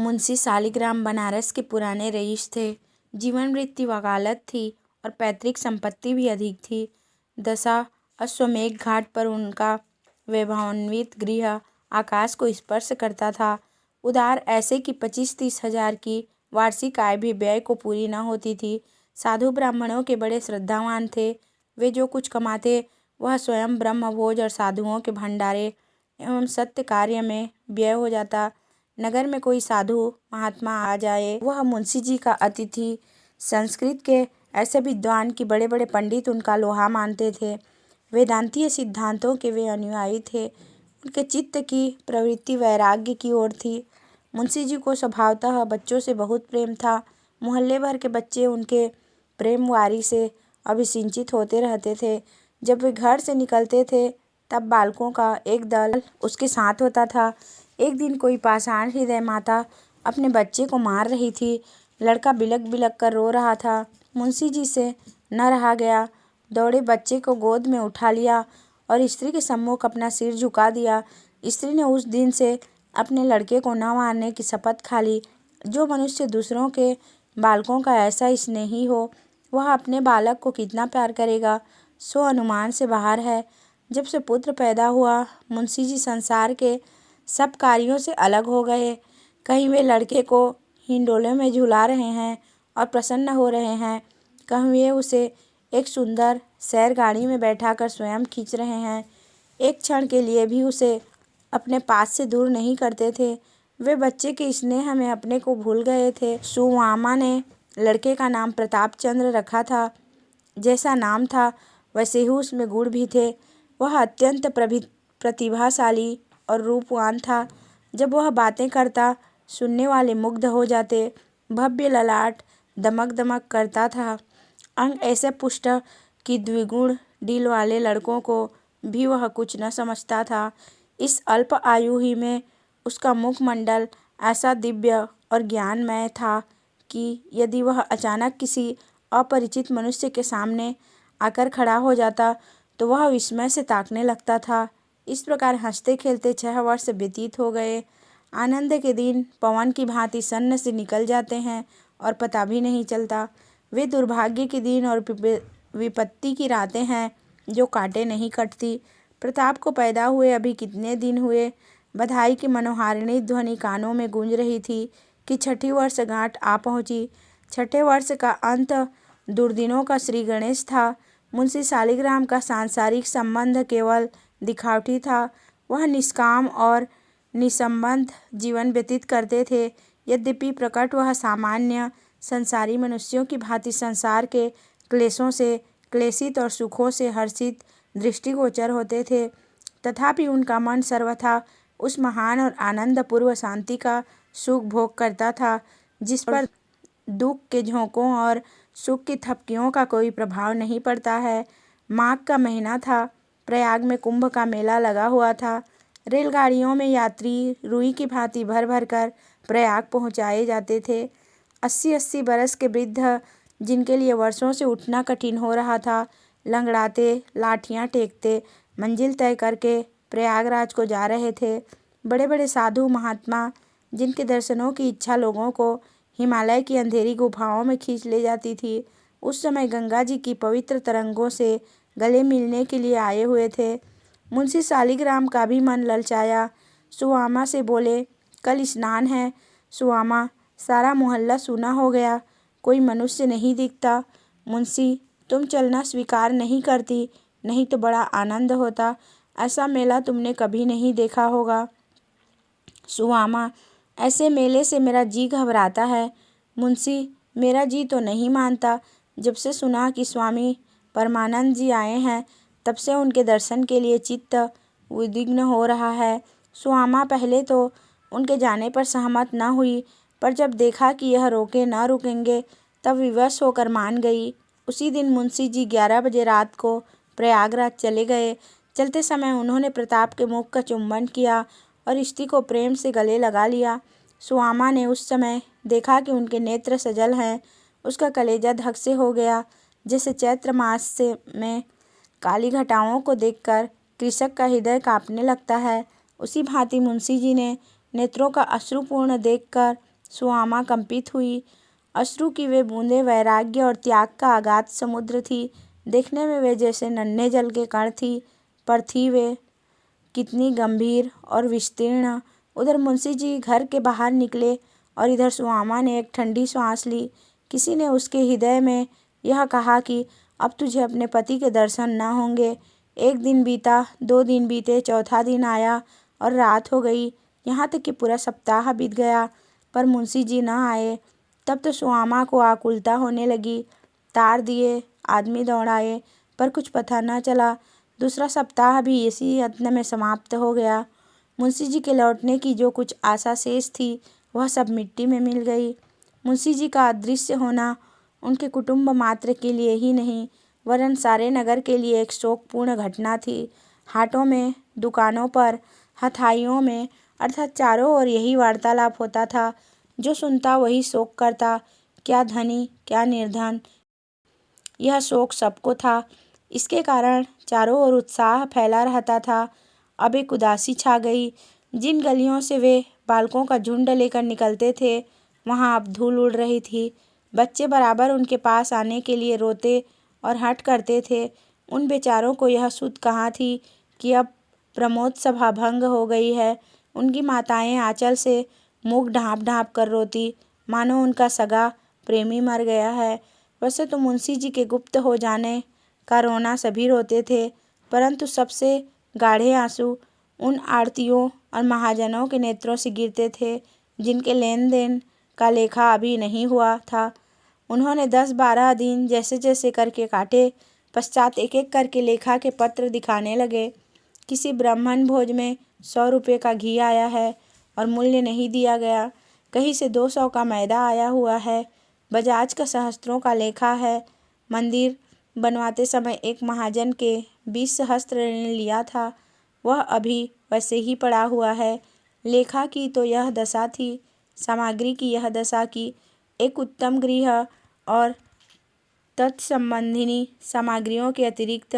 मुंशी शालिग्राम बनारस के पुराने रईस थे। जीवन मृत्यु वकालत थी और पैतृक संपत्ति भी अधिक थी। दशा अश्वमेघ घाट पर उनका वैभवान्वित गृह आकाश को स्पर्श करता था। उधार ऐसे कि 25-30 हजार की वार्षिक आय भी व्यय को पूरी न होती थी। साधु ब्राह्मणों के बड़े श्रद्धावान थे। वे जो कुछ कमाते वह स्वयं ब्रह्मभोज और साधुओं के भंडारे एवं सत्य कार्य में व्यय हो जाता। नगर में कोई साधु महात्मा आ जाए, वह मुंशी जी का अतिथि। संस्कृत के ऐसे विद्वान कि बड़े बड़े पंडित उनका लोहा मानते थे। वेदांतीय सिद्धांतों के वे अनुयायी थे। उनके चित्त की प्रवृत्ति वैराग्य की ओर थी। मुंशी जी को स्वभावतः बच्चों से बहुत प्रेम था। मोहल्ले भर के बच्चे उनके प्रेम वारी से अभिसिंचित होते रहते थे। जब वे घर से निकलते थे तब बालकों का एक दल उसके साथ होता था। एक दिन कोई पाषाण हृदय माता अपने बच्चे को मार रही थी। लड़का बिलक बिलक कर रो रहा था। मुंशी जी से न रहा गया, दौड़े बच्चे को गोद में उठा लिया और स्त्री के सम्मुख अपना सिर झुका दिया। स्त्री ने उस दिन से अपने लड़के को न मारने की शपथ खा ली। जो मनुष्य दूसरों के बालकों का ऐसा स्नेही हो, वह अपने बालक को कितना प्यार करेगा, सो अनुमान से बाहर है। जब से पुत्र पैदा हुआ, मुंशी जी संसार के सब कार्यों से अलग हो गए। कहीं वे लड़के को हिंडोले में झुला रहे हैं और प्रसन्न हो रहे हैं, कहीं वे उसे एक सुंदर सैर गाड़ी में बैठाकर स्वयं खींच रहे हैं। एक क्षण के लिए भी उसे अपने पास से दूर नहीं करते थे। वे बच्चे के स्नेह में अपने को भूल गए थे। सुवामा ने लड़के का नाम प्रताप चंद्र रखा था। जैसा नाम था वैसे ही उसमें गुण भी थे। वह अत्यंत प्रतिभाशाली और रूपवान था। जब वह बातें करता, सुनने वाले मुग्ध हो जाते। भव्य ललाट दमक दमक करता था। अंग ऐसे पुष्ट कि द्विगुण डील वाले लड़कों को भी वह कुछ न समझता था। इस अल्प आयु ही में उसका मुखमंडल ऐसा दिव्य और ज्ञानमय था कि यदि वह अचानक किसी अपरिचित मनुष्य के सामने आकर खड़ा हो जाता तो वह विस्मय से ताकने लगता था। इस प्रकार हंसते खेलते 6 वर्ष व्यतीत हो गए। आनंद के दिन पवन की भांति सन्न से निकल जाते हैं और पता भी नहीं चलता। वे दुर्भाग्य के दिन और विपत्ति की रातें हैं जो काटे नहीं कटती। प्रताप को पैदा हुए अभी कितने दिन हुए, बधाई की मनोहारिणी ध्वनि कानों में गूंज रही थी कि 6ठी वर्षगांठ आ पहुंची। 6ठे वर्ष का अंत दुर्दिनों का श्री गणेश था। मुंशी शालिग्राम का सांसारिक संबंध केवल दिखावटी था। वह निष्काम और निसंबंध जीवन व्यतीत करते थे। यद्यपि प्रकट वह सामान्य संसारी मनुष्यों की भांति संसार के क्लेशों से क्लेशित और सुखों से हर्षित दृष्टिगोचर होते थे, तथापि उनका मन सर्वथा उस महान और आनंदपूर्व शांति का सुख भोग करता था जिस पर दुख के झोंकों और सुख की थपकियों का कोई प्रभाव नहीं पड़ता है। माघ का महीना था। प्रयाग में कुंभ का मेला लगा हुआ था। रेलगाड़ियों में यात्री रुई की भांति भर भर कर प्रयाग पहुंचाए जाते थे। 80-80 बरस के वृद्ध, जिनके लिए वर्षों से उठना कठिन हो रहा था, लंगड़ाते लाठियां टेकते मंजिल तय करके प्रयागराज को जा रहे थे। बड़े बड़े साधु महात्मा, जिनके दर्शनों की इच्छा लोगों को हिमालय की अंधेरी गुफाओं में खींच ले जाती थी, उस समय गंगा जी की पवित्र तरंगों से गले मिलने के लिए आए हुए थे। मुंशी शालिग्राम का भी मन ललचाया। सुवामा से बोले, कल स्नान है। सुवामा, सारा मोहल्ला सूना हो गया, कोई मनुष्य नहीं दिखता। मुंशी, तुम चलना स्वीकार नहीं करती, नहीं तो बड़ा आनंद होता। ऐसा मेला तुमने कभी नहीं देखा होगा। सुवामा, ऐसे मेले से मेरा जी घबराता है। मुंशी, मेरा जी तो नहीं मानता। जब से सुना कि स्वामी परमानंद जी आए हैं, तब से उनके दर्शन के लिए चित्त उद्विग्न हो रहा है। सुवामा पहले तो उनके जाने पर सहमत न हुई, पर जब देखा कि यह रोके न रुकेंगे, तब विवश होकर मान गई। उसी दिन मुंशी जी 11 बजे रात को प्रयागराज चले गए। चलते समय उन्होंने प्रताप के मुख का चुंबन किया और स्त्री को प्रेम से गले लगा लिया। सुवामा ने उस समय देखा कि उनके नेत्र सजल हैं। उसका कलेजा धक से हो गया, जैसे चैत्र मास से में काली घटाओं को देखकर कृषक का हृदय कांपने लगता है। उसी भांति मुंशी जी ने नेत्रों का अश्रुपूर्ण देखकर सुआमा कंपित हुई। अश्रु की वे बूंदें वैराग्य और त्याग का अगाध समुद्र थी। देखने में वे जैसे नन्हे जल के कण थी, पर थी वे कितनी गंभीर और विस्तीर्ण। उधर मुंशी जी घर के बाहर निकले और इधर सुआमा ने एक ठंडी सांस ली। किसी ने उसके हृदय में यह कहा कि अब तुझे अपने पति के दर्शन न होंगे। एक दिन बीता, 2 दिन बीते, चौथा दिन आया और रात हो गई, यहाँ तक कि पूरा सप्ताह बीत गया, पर मुंशी जी न आए। तब तो सुआमा को आकुलता होने लगी। तार दिए, आदमी दौड़ाए, पर कुछ पता न चला। दूसरा सप्ताह भी इसी यत्न में समाप्त हो गया। मुंशी जी के लौटने की जो कुछ आशा शेष थी, वह सब मिट्टी में मिल गई। मुंशी जी का अदृश्य होना उनके कुटुंब मात्र के लिए ही नहीं, वरन सारे नगर के लिए एक शोकपूर्ण घटना थी। हाटों में, दुकानों पर, हथाइयों में, अर्थात चारों ओर यही वार्तालाप होता था। जो सुनता वही शोक करता, क्या धनी, क्या निर्धन, यह शोक सबको था। इसके कारण चारों ओर उत्साह फैला रहता था। अब एक उदासी छा गई। जिन गलियों से वे बालकों का झुंड लेकर निकलते थे, वहाँ अब धूल उड़ रही थी। बच्चे बराबर उनके पास आने के लिए रोते और हठ करते थे। उन बेचारों को यह सुध कहाँ थी कि अब प्रमोद सभा भंग हो गई है। उनकी माताएं आंचल से मुख ढाँप ढाँप कर रोती, मानो उनका सगा प्रेमी मर गया है। वैसे तो मुंशी जी के गुप्त हो जाने का रोना सभी रोते थे, परंतु सबसे गाढ़े आंसू उन आड़तियों और महाजनों के नेत्रों से गिरते थे जिनके लेन देन का लेखा अभी नहीं हुआ था। उन्होंने 10-12 दिन जैसे जैसे करके काटे। पश्चात एक एक करके लेखा के पत्र दिखाने लगे। किसी ब्राह्मण भोज में 100 रुपये का घी आया है और मूल्य नहीं दिया गया। कहीं से 200 का मैदा आया हुआ है। बजाज का सहस्त्रों का लेखा है। मंदिर बनवाते समय एक महाजन के 20 सहस्त्र ऋण लिया था, वह अभी वैसे ही पड़ा हुआ है। लेखा की तो यह दशा थी, सामग्री की यह दशा की एक उत्तम गृह और तत्संबंधिनी सामग्रियों के अतिरिक्त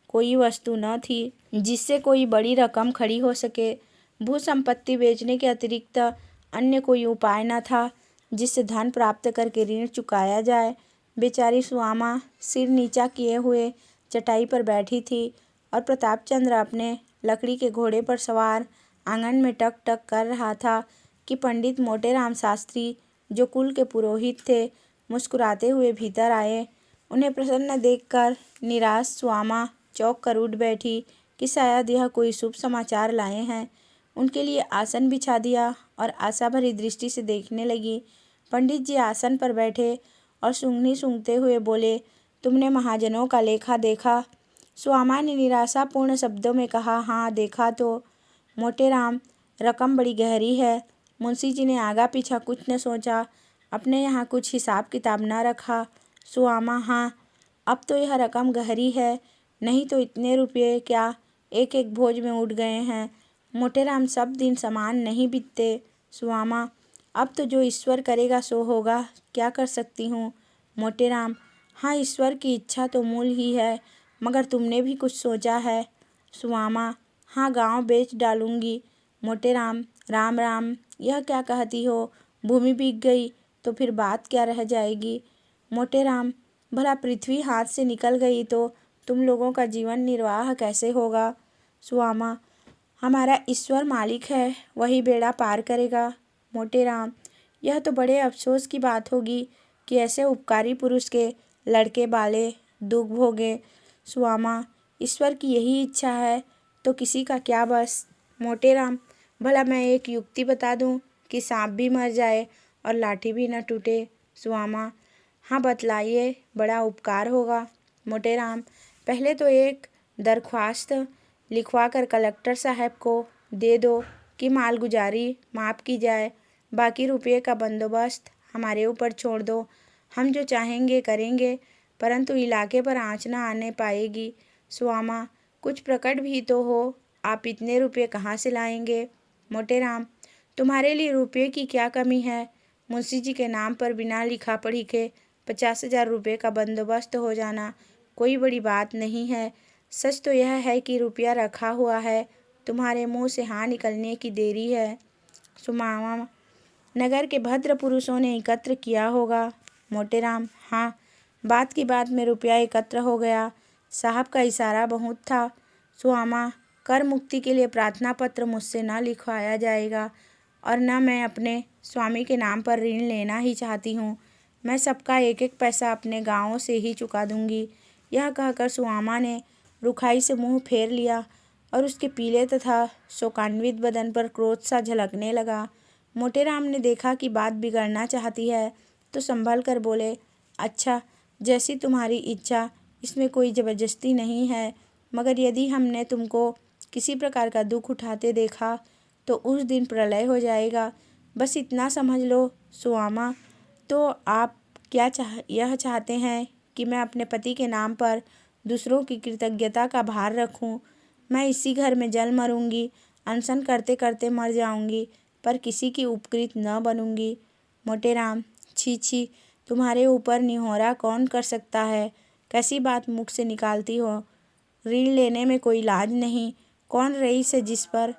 कोई वस्तु न थी जिससे कोई बड़ी रकम खड़ी हो सके। भू संपत्ति बेचने के अतिरिक्त अन्य कोई उपाय न था जिससे धन प्राप्त करके ऋण चुकाया जाए। बेचारी सुआमा सिर नीचा किए हुए चटाई पर बैठी थी और प्रतापचंद्र अपने लकड़ी के घोड़े पर सवार आंगन में टक टक कर रहा था कि पंडित मोटेराम शास्त्री, जो कुल के पुरोहित थे, मुस्कुराते हुए भीतर आए। उन्हें प्रसन्न देखकर निराश सुआमा चौंक कर उठ बैठी कि शायद यह कोई शुभ समाचार लाए हैं। उनके लिए आसन बिछा दिया और आशा भरी दृष्टि से देखने लगी। पंडित जी आसन पर बैठे और सूंघनी सूंघते हुए बोले, तुमने महाजनों का लेखा देखा? सुआमा ने निराशापूर्ण शब्दों में कहा, हाँ देखा तो। मोटेराम, रकम बड़ी गहरी है। मुंशी जी ने आगा पीछा कुछ न सोचा, अपने यहाँ कुछ हिसाब किताब न रखा। सुआमा, हाँ अब तो यह रकम गहरी है, नहीं तो इतने रुपये क्या एक एक भोज में उठ गए हैं। मोटेराम, सब दिन समान नहीं बीतते। सुआमा, अब तो जो ईश्वर करेगा सो होगा, क्या कर सकती हूँ। मोटेराम, हाँ ईश्वर की इच्छा तो मूल ही है, मगर तुमने भी कुछ सोचा है। सुआमा, हाँ गांव बेच डालूंगी। मोटेराम, राम राम, यह क्या कहती हो? भूमि बिक गई तो फिर बात क्या रह जाएगी। मोटेराम, भला पृथ्वी हाथ से निकल गई तो तुम लोगों का जीवन निर्वाह कैसे होगा। सुआमा, हमारा ईश्वर मालिक है, वही बेड़ा पार करेगा। मोटेराम, यह तो बड़े अफसोस की बात होगी कि ऐसे उपकारी पुरुष के लड़के बाले दुख भोगे। सुआमा, ईश्वर की यही इच्छा है तो किसी का क्या बस। मोटेराम, भला मैं एक युक्ति बता दूं कि सांप भी मर जाए और लाठी भी न टूटे। सुआमा, हाँ बतलाइए, बड़ा उपकार होगा। मोटेराम, पहले तो एक दरख्वास्त लिखवा कर कलेक्टर साहब को दे दो कि मालगुजारी माफ़ की जाए, बाकी रुपये का बंदोबस्त हमारे ऊपर छोड़ दो। हम जो चाहेंगे करेंगे, परंतु इलाके पर आँच न आने पाएगी। सुआमा, कुछ प्रकट भी तो हो, आप इतने रुपये कहाँ से लाएंगे। मोटेराम, तुम्हारे लिए रुपये की क्या कमी है। मुंशी जी के नाम पर बिना लिखा पढ़ी के 50,000 रुपये का बंदोबस्त हो जाना कोई बड़ी बात नहीं है। सच तो यह है कि रुपया रखा हुआ है, तुम्हारे मुंह से हाँ निकलने की देरी है। सुआमा, नगर के भद्र पुरुषों ने एकत्र किया होगा। मोटेराम: हाँ, बात की बात में रुपया एकत्र हो गया। साहब का इशारा बहुत था। सुआमा: कर मुक्ति के लिए प्रार्थना पत्र मुझसे न लिखवाया जाएगा और न मैं अपने स्वामी के नाम पर ऋण लेना ही चाहती हूँ। मैं सबका एक एक पैसा अपने गाँवों से ही चुका दूंगी। यह कहकर सुआमा ने रुखाई से मुंह फेर लिया और उसके पीले तथा शोकान्वित बदन पर क्रोध सा झलकने लगा। मोटेराम ने देखा कि बात बिगड़ना चाहती है तो संभल कर बोले, अच्छा, जैसी तुम्हारी इच्छा, इसमें कोई ज़बरदस्ती नहीं है, मगर यदि हमने तुमको किसी प्रकार का दुख उठाते देखा तो उस दिन प्रलय हो जाएगा। बस इतना समझ लो सुआमा। तो आप क्या यह चाहते हैं कि मैं अपने पति के नाम पर दूसरों की कृतज्ञता का भार रखूं? मैं इसी घर में जल मरूंगी, अनशन करते करते मर जाऊंगी, पर किसी की उपकृत न बनूंगी। मोटेराम: छी छी, तुम्हारे ऊपर निहोरा कौन कर सकता है? कैसी बात मुख से निकालती हो? ऋण लेने में कोई लाज नहीं। कौन रईस है जिस पर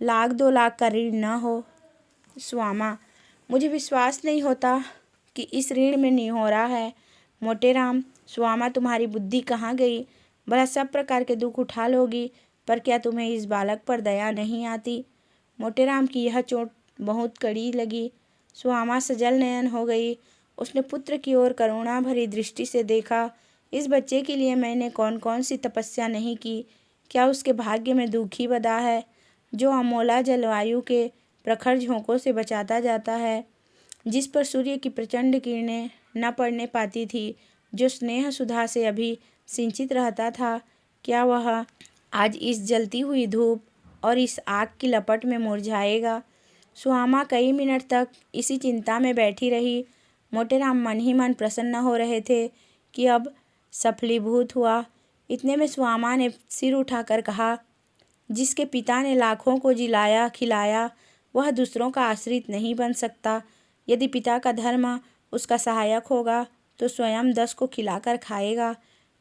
1,00,000 2 लाख का ऋण न हो? सुआमा: मुझे विश्वास नहीं होता कि इस ऋण में निहोरा है। मोटेराम: सुआमा, तुम्हारी बुद्धि कहाँ गई? भला सब प्रकार के दुख उठा लोगी, पर क्या तुम्हें इस बालक पर दया नहीं आती? मोटेराम की यह चोट बहुत कड़ी लगी। सुआमा सजल नयन हो गई। उसने पुत्र की ओर करुणा भरी दृष्टि से देखा। इस बच्चे के लिए मैंने कौन कौन सी तपस्या नहीं की। क्या उसके भाग्य में दुख ही बदा है, जो अमोला जलवायु के प्रखर झोंकों से बचाता जाता है, जिस पर सूर्य की प्रचंड किरणें न पड़ने पाती थी, जो स्नेह सुधा से अभी सिंचित रहता था, क्या वह आज इस जलती हुई धूप और इस आग की लपट में मुरझाएगा? सुआमा कई मिनट तक इसी चिंता में बैठी रही। मोटेराम मन ही मन प्रसन्न हो रहे थे कि अब सफलीभूत हुआ। इतने में सुआमा ने सिर उठाकर कहा, जिसके पिता ने लाखों को जिलाया खिलाया, वह दूसरों का आश्रित नहीं बन सकता। यदि पिता का धर्म उसका सहायक होगा तो स्वयं 10 को खिलाकर खाएगा।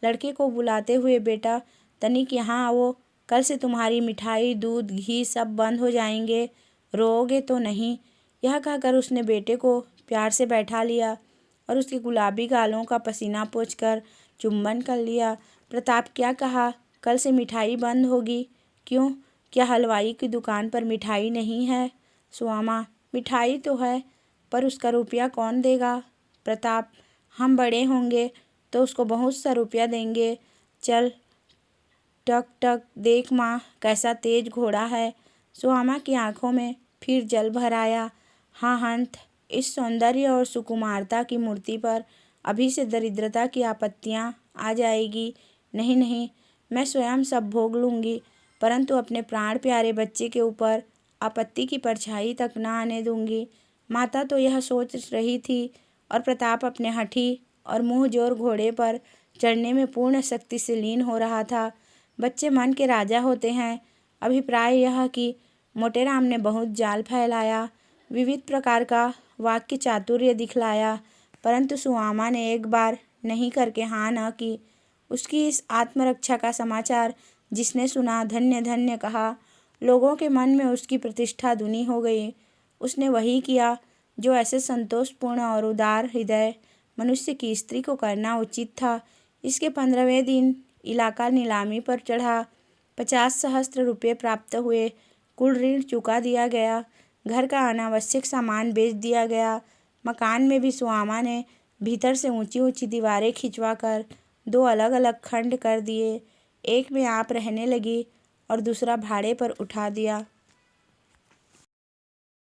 लड़के को बुलाते हुए, बेटा तनिक यहाँ आओ, कल से तुम्हारी मिठाई, दूध, घी सब बंद हो जाएंगे, रोओगे तो नहीं? यह कहकर उसने बेटे को प्यार से बैठा लिया और उसके गुलाबी गालों का पसीना पोंछकर चुंबन कर लिया। प्रताप: क्या कहा? कल से मिठाई बंद होगी? क्यों, क्या हलवाई की दुकान पर मिठाई नहीं है? सुआमा: मिठाई तो है, पर उसका रुपया कौन देगा? प्रताप: हम बड़े होंगे तो उसको बहुत सा रुपया देंगे। चल, टक टक, देख माँ कैसा तेज घोड़ा है। सुआमा की आंखों में फिर जल भर आया। हाँ हंत, इस सौंदर्य और सुकुमारता की मूर्ति पर अभी से दरिद्रता की आपत्तियाँ आ जाएगी। नहीं नहीं, मैं स्वयं सब भोग लूँगी, परंतु अपने प्राण प्यारे बच्चे के ऊपर आपत्ति की परछाई तक न आने दूंगी। माता तो यह सोच रही थी और प्रताप अपने हठी और मुँह जोर घोड़े पर चढ़ने में पूर्ण शक्ति से लीन हो रहा था। बच्चे मन के राजा होते हैं। अभिप्राय यह कि मोटेराम ने बहुत जाल फैलाया, विविध प्रकार का वाक्य चातुर्य दिखलाया, परंतु सुआमा ने एक बार नहीं करके हाँ न की। उसकी इस आत्मरक्षा का समाचार जिसने सुना, धन्य धन्य कहा। लोगों के मन में उसकी प्रतिष्ठा दुनी हो गई। उसने वही किया जो ऐसे संतोषपूर्ण और उदार हृदय मनुष्य की स्त्री को करना उचित था। इसके 15वें दिन इलाका नीलामी पर चढ़ा। 50 सहस्त्र रुपये प्राप्त हुए। कुल ऋण चुका दिया गया। घर का अनावश्यक सामान बेच दिया गया। मकान में भी सुआमा ने भीतर से ऊंची ऊंची दीवारें खिंचवाकर 2 अलग अलग खंड कर दिए। एक में आप रहने लगी और दूसरा भाड़े पर उठा दिया।